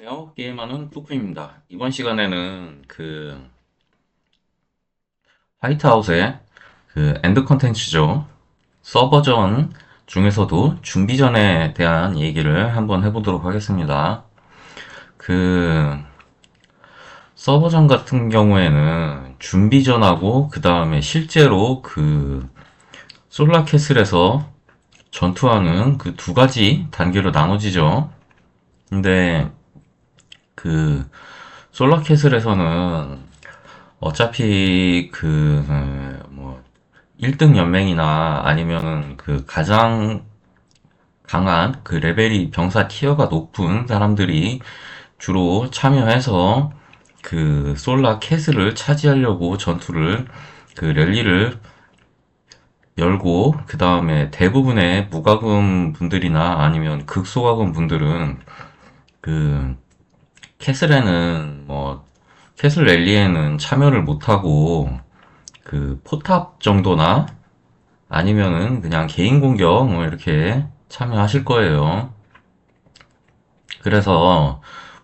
안녕하세요. 게임하는 푸푸입니다. 이번 시간에는 화이트아웃의 엔드 컨텐츠죠. 서버전 중에서도 준비전에 대한 얘기를 한번 해보도록 하겠습니다. 그 서버전 같은 경우에는 준비전하고 그 다음에 실제로 솔라캐슬에서 전투하는 그 두 가지 단계로 나눠지죠. 근데 그 솔라캐슬에서는 어차피 1등 연맹이나 아니면은 가장 강한 레벨이 병사 티어가 높은 사람들이 주로 참여해서 솔라 캐슬을 차지하려고 전투를 랠리를 열고, 그 다음에 대부분의 무과금 분들이나 아니면 극소과금 분들은 그 캐슬에는 캐슬 랠리에는 참여를 못하고 포탑 정도나 아니면은 그냥 개인 공격 이렇게 참여하실 거예요. 그래서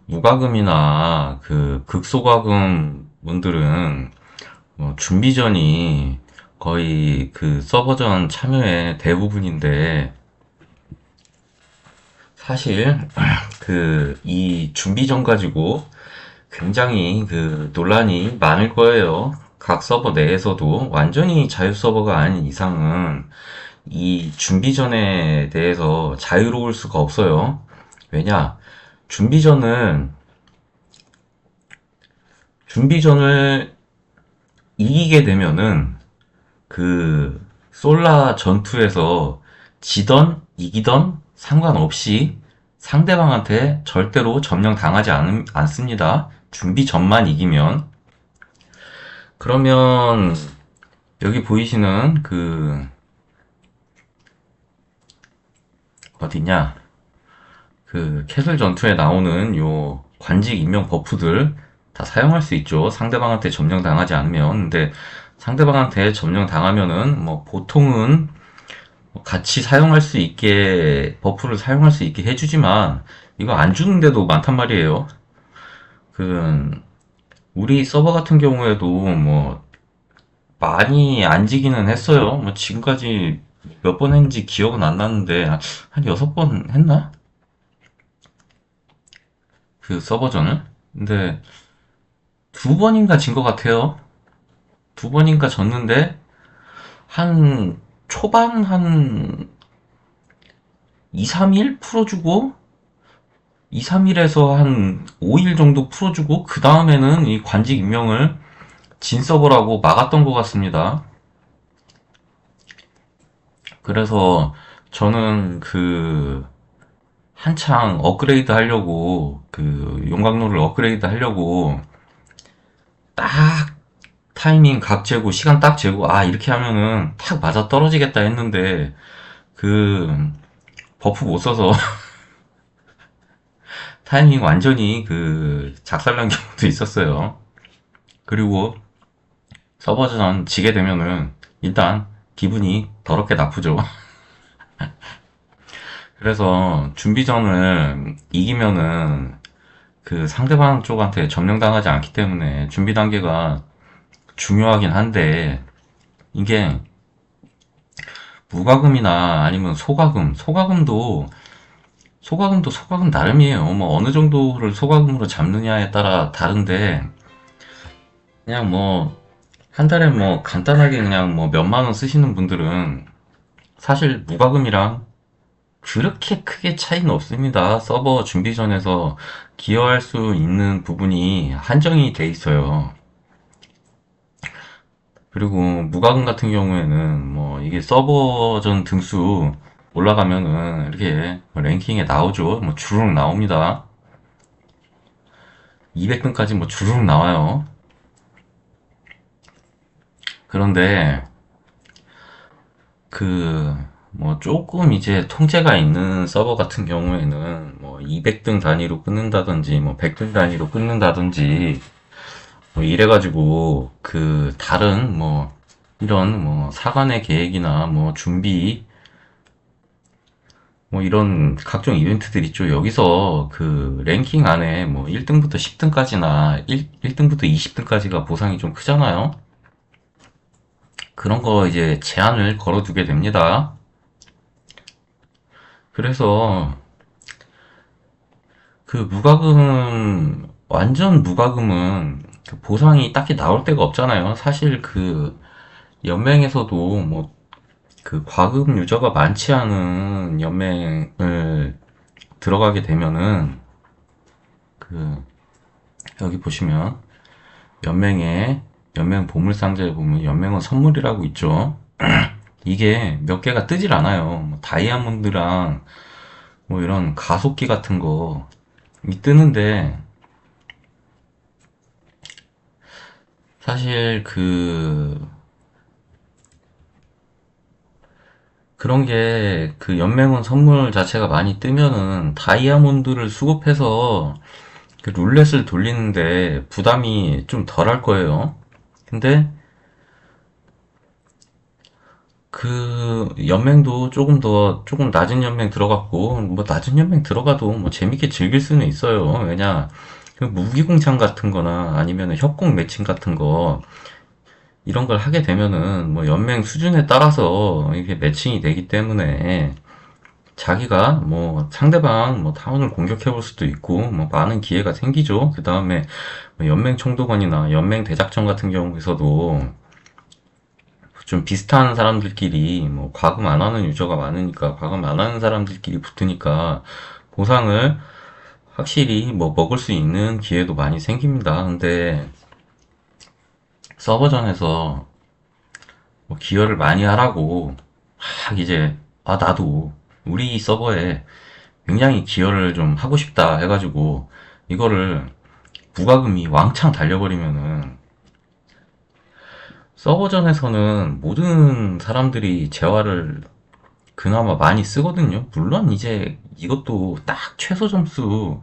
무과금이나 극소과금 분들은 준비전이 거의 서버전 참여의 대부분인데, 사실 이 준비전 가지고 굉장히 논란이 많을 거예요. 각 서버 내에서도 완전히 자유 서버가 아닌 이상은 이 준비전에 대해서 자유로울 수가 없어요. 왜냐? 준비전은 준비전을 이기게 되면은 솔라 전투에서 지던 이기던 상관없이 상대방한테 절대로 점령당하지 않습니다. 준비전만 이기면. 그러면 여기 보이시는 어디냐? 캐슬 전투에 나오는 요 관직 임명 버프들 다 사용할 수 있죠. 상대방한테 점령당하지 않으면. 근데 상대방한테 점령당하면은 보통은 같이 사용할 수 있게 버프를 사용할 수 있게 해주지만 이거 안 주는데도 많단 말이에요. 그 우리 서버 같은 경우에도 많이 안 지기는 했어요. 지금까지 몇 번 했는지 기억은 안 나는데 한 6번 했나? 서버전을? 근데 2번인가 진 것 같아요. 2번인가 졌는데 한 초반 한 2, 3일 풀어주고 2, 3일에서 한 5일 정도 풀어주고 그 다음에는 이 관직 임명을 진 서버라고 막았던 것 같습니다. 그래서 저는 한창 업그레이드 하려고 용광로를 업그레이드 하려고 딱 타이밍 각 재고 시간 딱 재고 이렇게 하면은 탁 맞아 떨어지겠다 했는데 그 버프 못 써서 타이밍 완전히 작살난 경우도 있었어요. 그리고 서버전 지게 되면은 일단 기분이 더럽게 나쁘죠. 그래서 준비전을 이기면은 상대방 쪽한테 점령당하지 않기 때문에 준비 단계가 중요하긴 한데, 이게 무과금이나 아니면 소과금도 소과금 나름이에요. 어느 정도를 소과금으로 잡느냐에 따라 다른데, 그냥 한 달에 간단하게 그냥 몇만 원 쓰시는 분들은 사실 무과금이랑 그렇게 크게 차이는 없습니다. 서버 준비전에서 기여할 수 있는 부분이 한정이 돼 있어요. 그리고 무과금 같은 경우에는 이게 서버전 등수 올라가면은 이렇게 랭킹에 나오죠. 주르륵 나옵니다. 200등까지 주르륵 나와요. 그런데 조금 이제 통제가 있는 서버 같은 경우에는 200등 단위로 끊는다든지 100등 단위로 끊는다든지 이래가지고 다른 이런 사관의 계획이나 준비 뭐 이런 각종 이벤트들 있죠. 여기서 그 랭킹 안에 뭐 1등부터 10등까지나 1등부터 20등까지가 보상이 좀 크잖아요. 그런 거 이제 제한을 걸어두게 됩니다. 그래서 그 무과금, 완전 무과금은 그 보상이 딱히 나올 데가 없잖아요. 사실 그 연맹에서도 뭐 그 과금 유저가 많지 않은 연맹을 들어가게 되면은 그 여기 보시면 연맹에 연맹 보물상자에 보면 연맹은 선물이라고 있죠. 이게 몇 개가 뜨질 않아요. 뭐 다이아몬드랑 뭐 이런 가속기 같은 거 뜨는데 사실 그런 게 그 연맹원 선물 자체가 많이 뜨면은 다이아몬드를 수급해서 그 룰렛을 돌리는데 부담이 좀 덜 할 거예요. 근데 그 연맹도 조금 낮은 연맹 들어갔고 뭐 낮은 연맹 들어가도 뭐 재밌게 즐길 수는 있어요. 왜냐 그 무기공장 같은 거나 아니면 협곡 매칭 같은 거 이런 걸 하게 되면은 뭐 연맹 수준에 따라서 이게 매칭이 되기 때문에 자기가 뭐 상대방 뭐 타운을 공격해 볼 수도 있고 뭐 많은 기회가 생기죠. 그 다음에 뭐 연맹 총독원이나 연맹 대작전 같은 경우에서도 좀 비슷한 사람들끼리 뭐 과금 안 하는 유저가 많으니까 과금 안 하는 사람들끼리 붙으니까 보상을 확실히 뭐 먹을 수 있는 기회도 많이 생깁니다. 근데 서버전에서 뭐 기여를 많이 하라고 막 이제 나도 우리 서버에 굉장히 기여를 좀 하고 싶다 해가지고 이거를 부가금이 왕창 달려버리면은 서버전에서는 모든 사람들이 재화를 그나마 많이 쓰거든요. 물론 이제 이것도 딱 최소 점수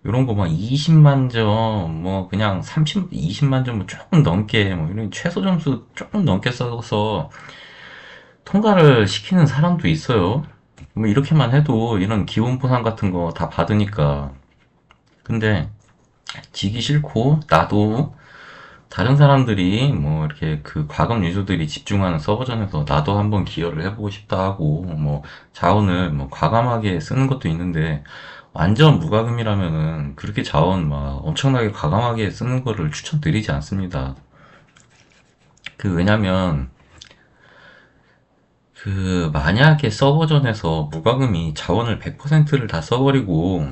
이런 거 막 20만 점, 뭐 그냥 20만 점 조금 넘게 뭐 이런 최소 점수 조금 넘게 써서 통과를 시키는 사람도 있어요. 뭐 이렇게만 해도 이런 기본 보상 같은 거 다 받으니까. 근데 지기 싫고 나도 다른 사람들이 뭐 이렇게 그 과금 유저들이 집중하는 서버전에서 나도 한번 기여를 해보고 싶다 하고 뭐 자원을 뭐 과감하게 쓰는 것도 있는데 완전 무과금이라면은 그렇게 자원 막 엄청나게 과감하게 쓰는 거를 추천드리지 않습니다. 왜냐면 만약에 서버전에서 무과금이 자원을 100%를 다 써버리고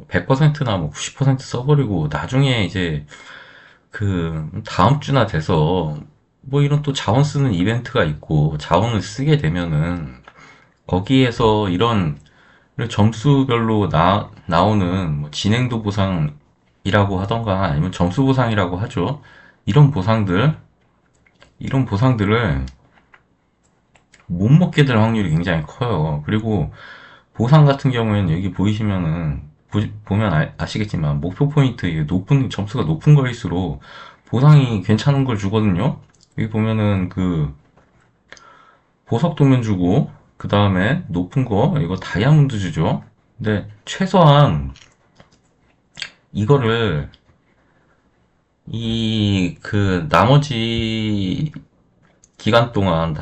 100%나 뭐 90% 써버리고 나중에 이제 다음 주나 돼서 뭐 이런 또 자원 쓰는 이벤트가 있고 자원을 쓰게 되면은 거기에서 이런 점수별로 나오는 뭐 진행도 보상이라고 하던가 아니면 점수 보상이라고 하죠. 이런 보상들, 이런 보상들을 못 먹게 될 확률이 굉장히 커요. 그리고 보상 같은 경우에는 여기 보이시면은 보면 아시겠지만 목표 포인트 높은 점수가 높은 거일수록 보상이 괜찮은 걸 주거든요. 여기 보면은 보석 도면 주고 그 다음에 높은 거 이거 다이아몬드 주죠. 근데 최소한 이거를 나머지 기간 동안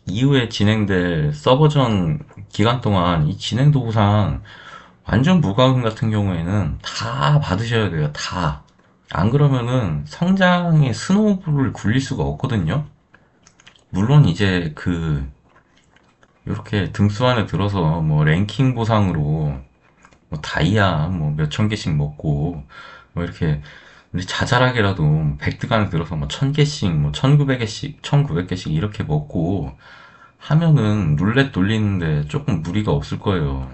이후에 진행될 서버전 기간 동안 이 진행도 보상 완전 무과금 같은 경우에는 다 받으셔야 돼요. 다. 안 그러면은 성장의 스노우볼을 굴릴 수가 없거든요. 물론 이제 이렇게 등수 안에 들어서 뭐 랭킹 보상으로 뭐 다이아 뭐 몇천 개씩 먹고 뭐 이렇게 우리 자잘하게라도 100등 안에 들어서 뭐 1000개씩 뭐 1900개씩 1900개씩 이렇게 먹고 하면은 룰렛 돌리는데 조금 무리가 없을 거예요.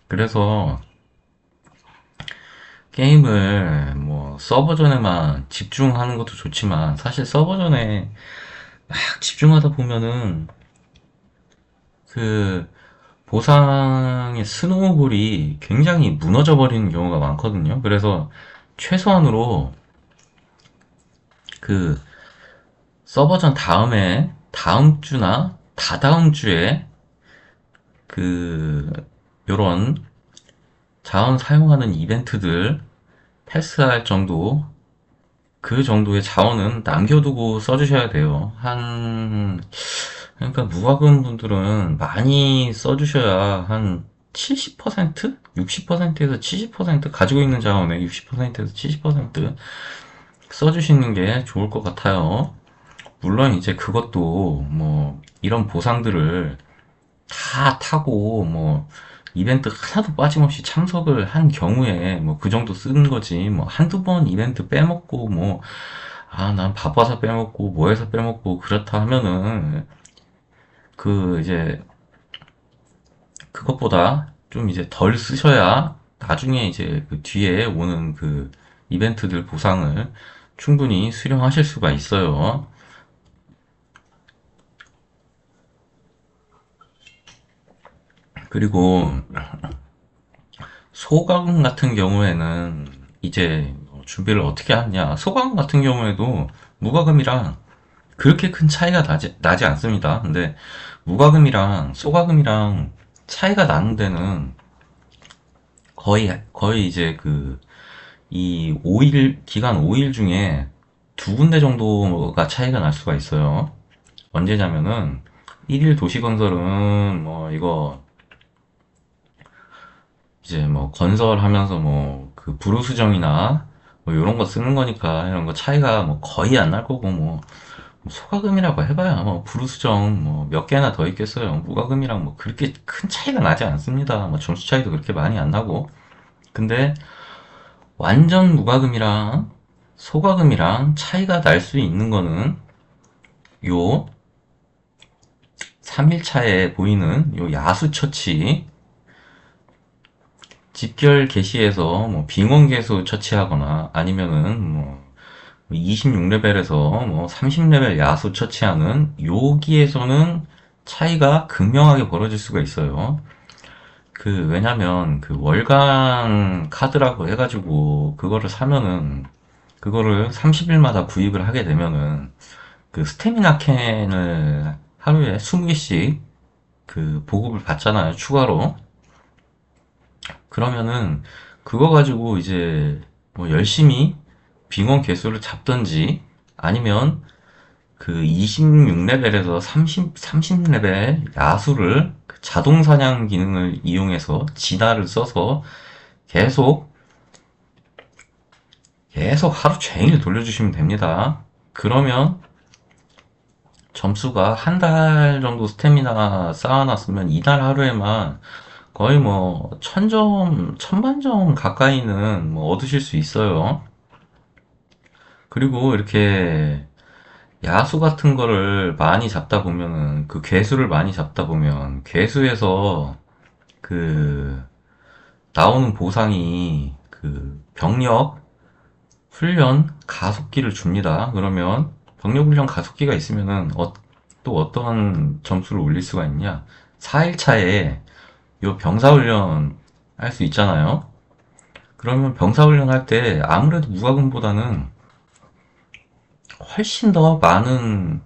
그래서 게임을 뭐 서버전에만 집중하는 것도 좋지만 사실 서버전에 막 집중하다 보면은 그 보상의 스노우볼이 굉장히 무너져 버리는 경우가 많거든요. 그래서 최소한으로 그 서버전 다음에 다음 주나 다다음 주에 그, 요런 자원 사용하는 이벤트들 패스할 정도, 그 정도의 자원은 남겨두고 써주셔야 돼요. 그러니까 무과금 분들은 많이 써주셔야 한 70%? 60%에서 70% 가지고 있는 자원의 60%에서 70% 써주시는 게 좋을 것 같아요. 물론 이제 그것도 뭐 이런 보상들을 다 타고 뭐 이벤트 하나도 빠짐없이 참석을 한 경우에 뭐 그 정도 쓰는 거지 뭐 한두 번 이벤트 빼먹고 뭐 난 바빠서 빼먹고 뭐 해서 빼먹고 그렇다 하면은 이제 그것보다 좀 이제 덜 쓰셔야 나중에 이제 그 뒤에 오는 그 이벤트들 보상을 충분히 수령하실 수가 있어요. 그리고 소가금 같은 경우에는 이제 준비를 어떻게 하느냐. 소가금 같은 경우에도 무과금이랑 그렇게 큰 차이가 나지 않습니다. 근데 무과금이랑 소과금이랑 차이가 나는 데는 거의 이제 이 5일, 기간 5일 중에 두 군데 정도가 차이가 날 수가 있어요. 언제냐면은 1일 도시건설은 뭐 이거 이제 뭐 건설하면서 뭐 그 불우수정이나 뭐 이런 거 쓰는 거니까 이런 거 차이가 뭐 거의 안 날 거고 뭐 소가금이라고 해봐야 뭐 불우수정 뭐 몇 개나 더 있겠어요. 무과금이랑 뭐 그렇게 큰 차이가 나지 않습니다. 뭐 점수 차이도 그렇게 많이 안 나고. 근데 완전 무과금이랑 소과금이랑 차이가 날 수 있는 거는 요 3일차에 보이는 요 야수처치 집결 개시에서 뭐 빙원계수 처치하거나 아니면은 뭐 26레벨에서 뭐 30레벨 야수 처치하는 여기에서는 차이가 극명하게 벌어질 수가 있어요. 왜냐면 그 월간 카드라고 해가지고 그거를 사면은 그거를 30일마다 구입을 하게 되면은 그 스태미나 캔을 하루에 20개씩 그 보급을 받잖아요, 추가로. 그러면은 그거 가지고 이제 뭐 열심히 빙원 개수를 잡든지 아니면 그 26레벨에서 30레벨 야수를 그 자동 사냥 기능을 이용해서 진화를 써서 계속 계속 하루 종일 돌려주시면 됩니다. 그러면 점수가 한 달 정도 스태미나 쌓아놨으면 이달 하루에만 거의 뭐 1000점, 1000만점 가까이는 뭐 얻으실 수 있어요. 그리고 이렇게 야수 같은 거를 많이 잡다 보면은 그 괴수를 많이 잡다 보면 괴수에서 그 나오는 보상이 그 병력 훈련 가속기를 줍니다. 그러면 병력 훈련 가속기가 있으면은 또 어떤 점수를 올릴 수가 있냐? 4일차에 요 병사훈련 할 수 있잖아요. 그러면 병사훈련 할 때 아무래도 무과금보다는 훨씬 더 많은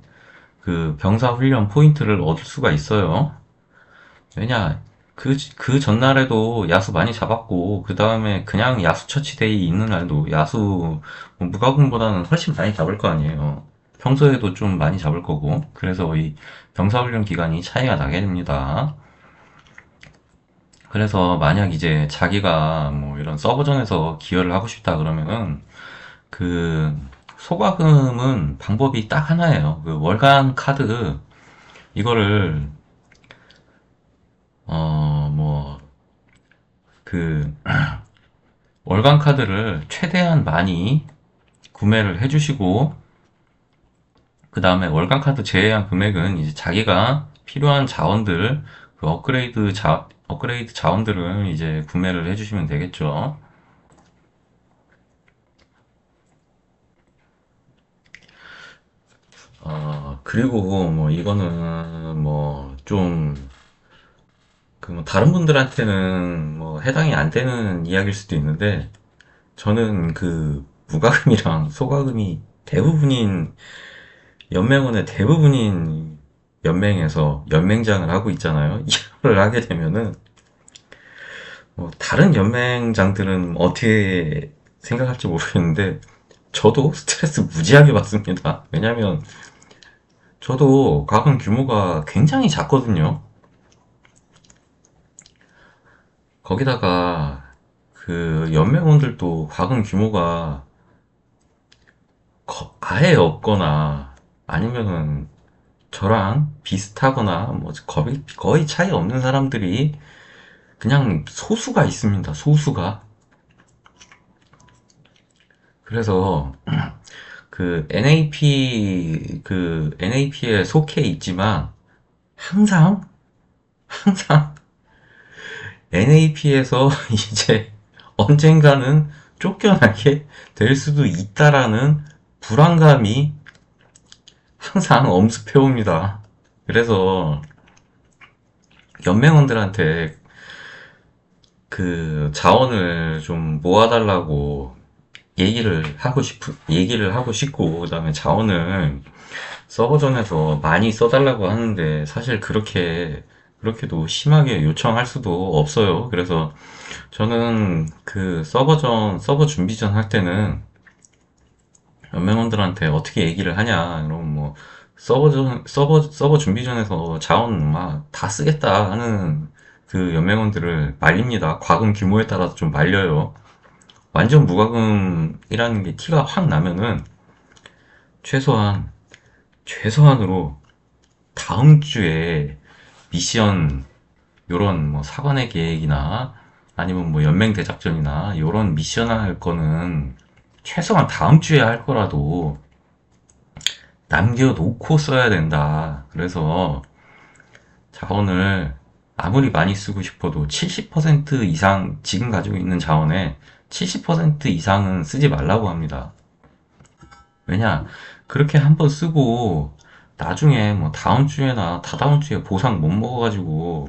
그 병사훈련 포인트를 얻을 수가 있어요. 왜냐, 그 전날에도 야수 많이 잡았고, 그 다음에 그냥 야수 처치데이 있는 날도 야수 뭐 무과금보다는 훨씬 많이 잡을 거 아니에요. 평소에도 좀 많이 잡을 거고, 그래서 이 병사훈련 기간이 차이가 나게 됩니다. 그래서 만약 이제 자기가 뭐 이런 서버전에서 기여를 하고 싶다 그러면은 그 소과금은 방법이 딱 하나예요. 그 월간 카드 이거를 뭐 그 월간 카드를 최대한 많이 구매를 해주시고 그 다음에 월간 카드 제외한 금액은 이제 자기가 필요한 자원들 그 업그레이드 자원들을 이제 구매를 해주시면 되겠죠. 그리고 뭐 이거는 뭐 좀 그 뭐 다른 분들한테는 뭐 해당이 안 되는 이야기일 수도 있는데 저는 그 무과금이랑 소과금이 대부분인 연맹원의 대부분인 연맹에서 연맹장을 하고 있잖아요. 이거를 하게 되면은 다른 연맹장들은 어떻게 생각할지 모르겠는데 저도 스트레스 무지하게 받습니다. 왜냐면 저도 과금 규모가 굉장히 작거든요. 거기다가 그 연맹원들도 과금 규모가 아예 없거나 아니면은 저랑 비슷하거나 뭐 거의 차이 없는 사람들이 그냥 소수가 있습니다. 소수가. 그래서 그 NAP에 속해 있지만 항상 NAP에서 이제 언젠가는 쫓겨나게 될 수도 있다라는 불안감이 항상 엄습해 옵니다. 그래서 연맹원들한테 그 자원을 좀 모아달라고 얘기를 하고 싶고, 그다음에 자원을 서버전에서 많이 써달라고 하는데, 사실 그렇게도 심하게 요청할 수도 없어요. 그래서 저는 그 서버 준비전 할 때는 연맹원들한테 어떻게 얘기를 하냐, 그럼 뭐, 서버 준비전에서 자원 막 다 쓰겠다 하는 그 연맹원들을 말립니다. 과금 규모에 따라서 좀 말려요. 완전 무과금이라는 게 티가 확 나면은 최소한 최소한으로 다음 주에 미션 요런 뭐 사관의 계획이나 아니면 뭐 연맹 대작전이나 요런 미션 할 거는 최소한 다음 주에 할 거라도 남겨놓고 써야 된다. 그래서 자원을 아무리 많이 쓰고 싶어도 70% 이상 지금 가지고 있는 자원의 70% 이상은 쓰지 말라고 합니다. 왜냐, 그렇게 한번 쓰고 나중에 뭐 다음 주에나 다다음 주에 보상 못 먹어가지고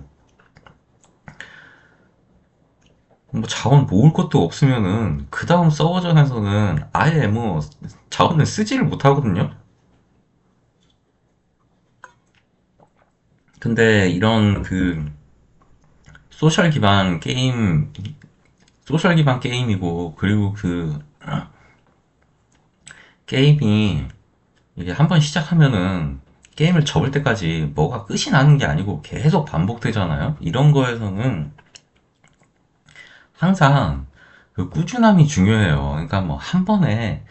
뭐 자원 모을 것도 없으면은 그 다음 서버전에서는 아예 뭐 자원을 쓰지를 못하거든요. 근데 이런 그 소셜 기반 게임, 소셜 기반 게임이고, 그리고 그 게임이 이게 한번 시작하면은 게임을 접을 때까지 뭐가 끝이 나는 게 아니고 계속 반복되잖아요. 이런 거에서는 항상 그 꾸준함이 중요해요. 그러니까 뭐 한 번에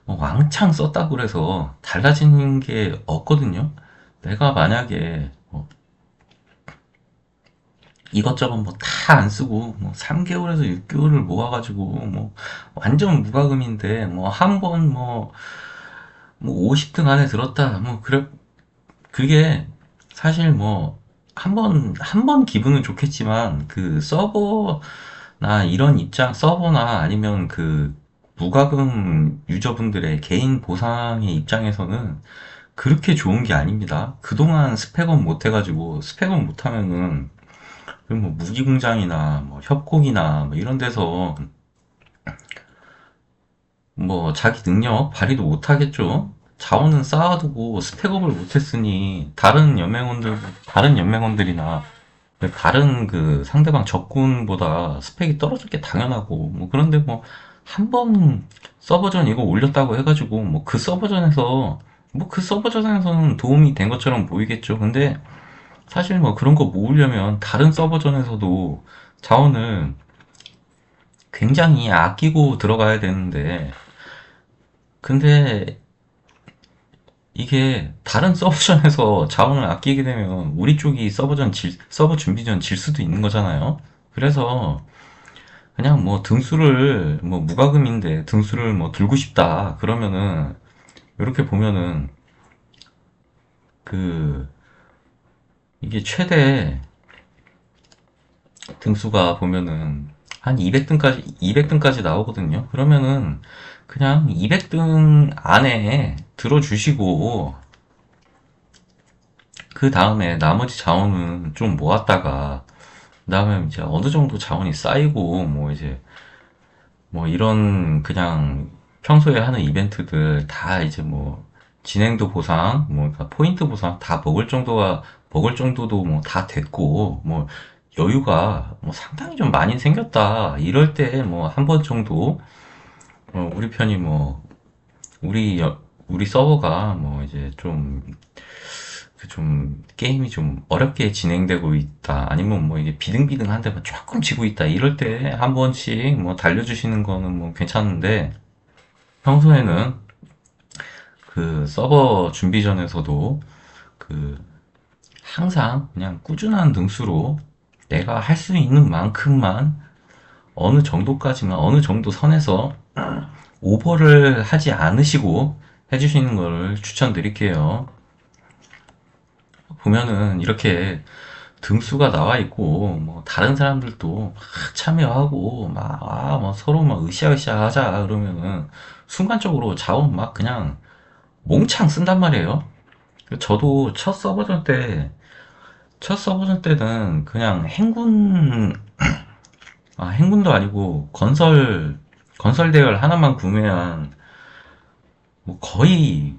뭐 왕창 썼다고 그래서 달라지는 게 없거든요. 내가 만약에 뭐 이것저것 뭐 다 안 쓰고 뭐 3개월에서 6개월을 모아가지고 뭐 완전 무과금인데 뭐 한 번 뭐 50등 안에 들었다 뭐 그래 그게 사실 뭐 한 번 기분은 좋겠지만 그 서버나 이런 서버나 아니면 그 무과금 유저분들의 개인 보상의 입장에서는 그렇게 좋은 게 아닙니다. 그동안 스펙업 못 해가지고 스펙업 못 하면은 뭐 무기공장이나 뭐 협곡이나 뭐 이런 데서 뭐 자기 능력 발휘도 못 하겠죠. 자원은 쌓아두고 스펙업을 못했으니 다른 연맹원들이나 다른 그 상대방 적군보다 스펙이 떨어질 게 당연하고 뭐 그런데 뭐 한 번 서버전 이거 올렸다고 해가지고 뭐 그 서버전에서는 도움이 된 것처럼 보이겠죠. 근데 사실 뭐 그런 거 모으려면 다른 서버전에서도 자원을 굉장히 아끼고 들어가야 되는데 근데 이게 다른 서버전에서 자원을 아끼게 되면 우리 쪽이 서버 준비전 질 수도 있는 거잖아요. 그래서 그냥 뭐 등수를 뭐 무과금인데 등수를 뭐 들고 싶다 그러면은 이렇게 보면은 그 이게 최대 등수가 보면은 한 200등까지 나오거든요. 그러면은 그냥 200등 안에 들어주시고 그 다음에 나머지 자원은 좀 모았다가 그다음에 이제 어느 정도 자원이 쌓이고 뭐 이제 뭐 이런 그냥 평소에 하는 이벤트들 다 이제 뭐 진행도 보상, 뭐, 그러니까 포인트 보상 다 먹을 정도도 뭐 다 됐고, 뭐, 여유가 뭐 상당히 좀 많이 생겼다. 이럴 때 뭐 한 번 정도, 우리 편이 뭐, 우리 서버가 뭐 이제 좀 게임이 좀 어렵게 진행되고 있다. 아니면 뭐 이게 비등비등한데 뭐 조금 지고 있다. 이럴 때 한 번씩 뭐 달려주시는 거는 뭐 괜찮은데, 평소에는 그 서버 준비 전에서도 그 항상 그냥 꾸준한 등수로 내가 할 수 있는 만큼만 어느 정도 선에서 오버를 하지 않으시고 해주시는 것을 추천드릴게요. 보면은 이렇게 등수가 나와 있고 뭐 다른 사람들도 막 참여하고 뭐 서로 막 으쌰으쌰 하자 그러면은 순간적으로 자원 막 그냥 몽창 쓴단 말이에요. 저도 첫 서버전 때는 그냥 행군도 아니고 건설 대열 하나만 구매한 뭐 거의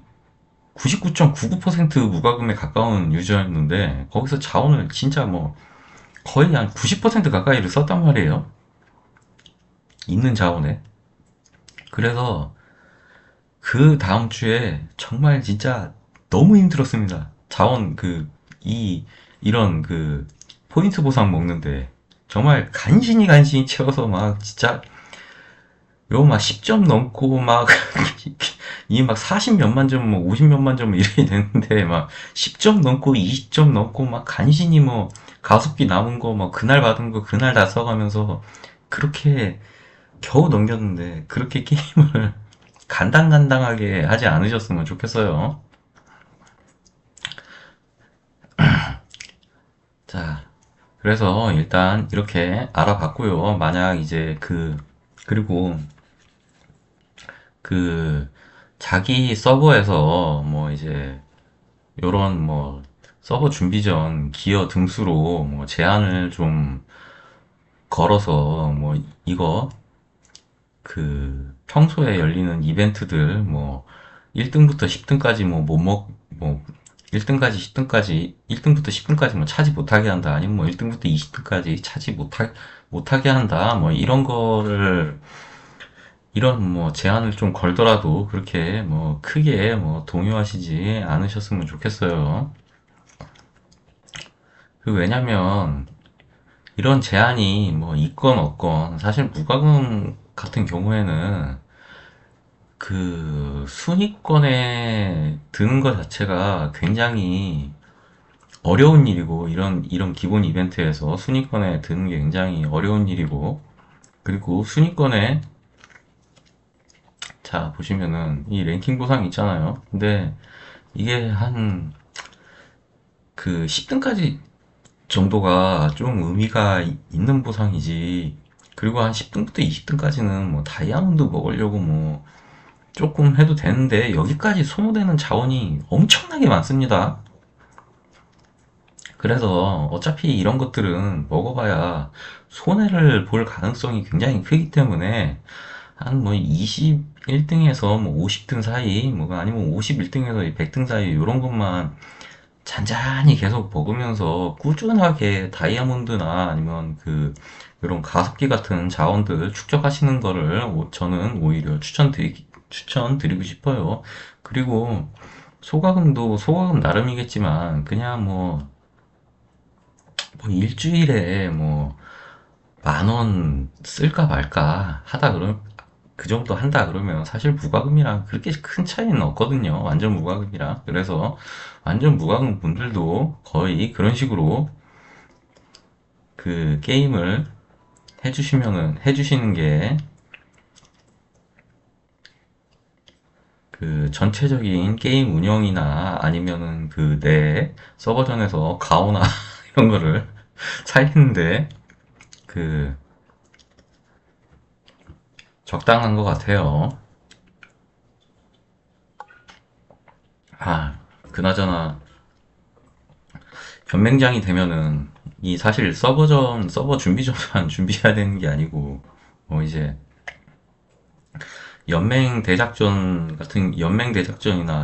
99.99% 무과금에 가까운 유저였는데 거기서 자원을 진짜 뭐 거의 한 90% 가까이를 썼단 말이에요. 있는 자원에. 그래서 그 다음 주에 정말 진짜 너무 힘들었습니다. 이런 포인트 보상 먹는데 정말 간신히 채워서 막 진짜 요 막 10점 넘고 막 이 막 40 몇만 점, 뭐 50 몇만 점 이래야 되는데 막 10점 넘고 20점 넘고 막 간신히 뭐 가속비 남은 거 막 그날 받은 거 그날 다 써가면서 그렇게 겨우 넘겼는데 그렇게 게임을 간당간당하게 하지 않으셨으면 좋겠어요. 자, 그래서 일단 이렇게 알아봤고요. 만약 이제 그리고 그 자기 서버에서 뭐 이제 요런 뭐 서버 준비 전 기어 등수로 뭐 제한을 좀 걸어서 뭐 이거 평소에 열리는 이벤트들 뭐 1등부터 10등까지 뭐 1등까지 10등까지 1등부터 10등까지 뭐 차지 못하게 한다 아니면 뭐 1등부터 20등까지 못하게 한다 뭐 이런 뭐 제한을 좀 걸더라도 그렇게 뭐 크게 뭐 동요하시지 않으셨으면 좋겠어요. 왜냐면 이런 제한이 뭐 있건 없건 사실 무과금 같은 경우에는 순위권에 드는 것 자체가 굉장히 어려운 일이고 이런 기본 이벤트에서 순위권에 드는 게 굉장히 어려운 일이고 그리고 순위권에 자 보시면은 이 랭킹 보상 있잖아요. 근데 이게 한 10등까지 정도가 좀 의미가 있는 보상이지. 그리고 한 10등부터 20등까지는 뭐 다이아몬드 먹으려고 뭐 조금 해도 되는데 여기까지 소모되는 자원이 엄청나게 많습니다. 그래서 어차피 이런 것들은 먹어봐야 손해를 볼 가능성이 굉장히 크기 때문에 한 뭐 21등에서 뭐 50등 사이, 뭐 아니면 51등에서 100등 사이 이런 것만 잔잔히 계속 먹으면서 꾸준하게 다이아몬드나 아니면 이런 가습기 같은 자원들 축적하시는 거를 저는 오히려 추천드리고 싶어요. 그리고 소가금도 소가금 나름이겠지만 그냥 뭐 일주일에 뭐 10,000원 쓸까 말까 하다 그러면 그 정도 한다 그러면 사실 무과금이랑 그렇게 큰 차이는 없거든요. 완전 무과금이랑. 그래서 완전 무과금 분들도 거의 그런 식으로 게임을 해주시는 게 전체적인 게임 운영이나 아니면은 내 서버전에서 가오나 이런 거를 살리는데 그 적당한 것 같아요. 아, 그나저나 변맹장이 되면은 이 사실 서버 준비 전만 준비해야 되는 게 아니고 뭐 이제 연맹 대작전이나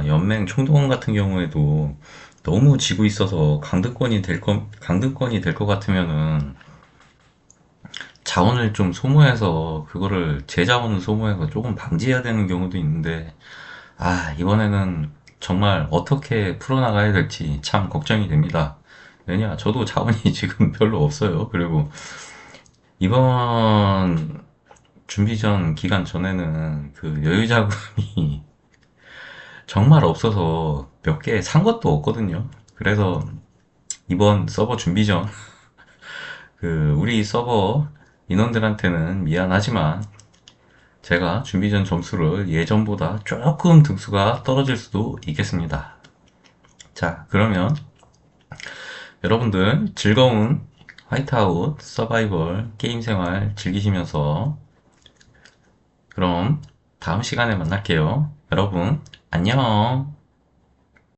연맹 총동원 같은 경우에도 너무 지고 있어서 강등권이 될 것 같으면은 자원을 좀 소모해서 그거를 제 자원을 소모해서 조금 방지해야 되는 경우도 있는데, 이번에는 정말 어떻게 풀어나가야 될지 참 걱정이 됩니다. 왜냐, 저도 자원이 지금 별로 없어요. 그리고 이번 준비전 기간 전에는 그 여유 자금이 정말 없어서 몇 개 산 것도 없거든요. 그래서 이번 서버 준비전 그 우리 서버 인원들한테는 미안하지만 제가 준비전 점수를 예전보다 조금 등수가 떨어질 수도 있겠습니다. 자, 그러면 여러분들 즐거운 화이트아웃 서바이벌 게임 생활 즐기시면서 그럼 다음 시간에 만날게요. 여러분, 안녕.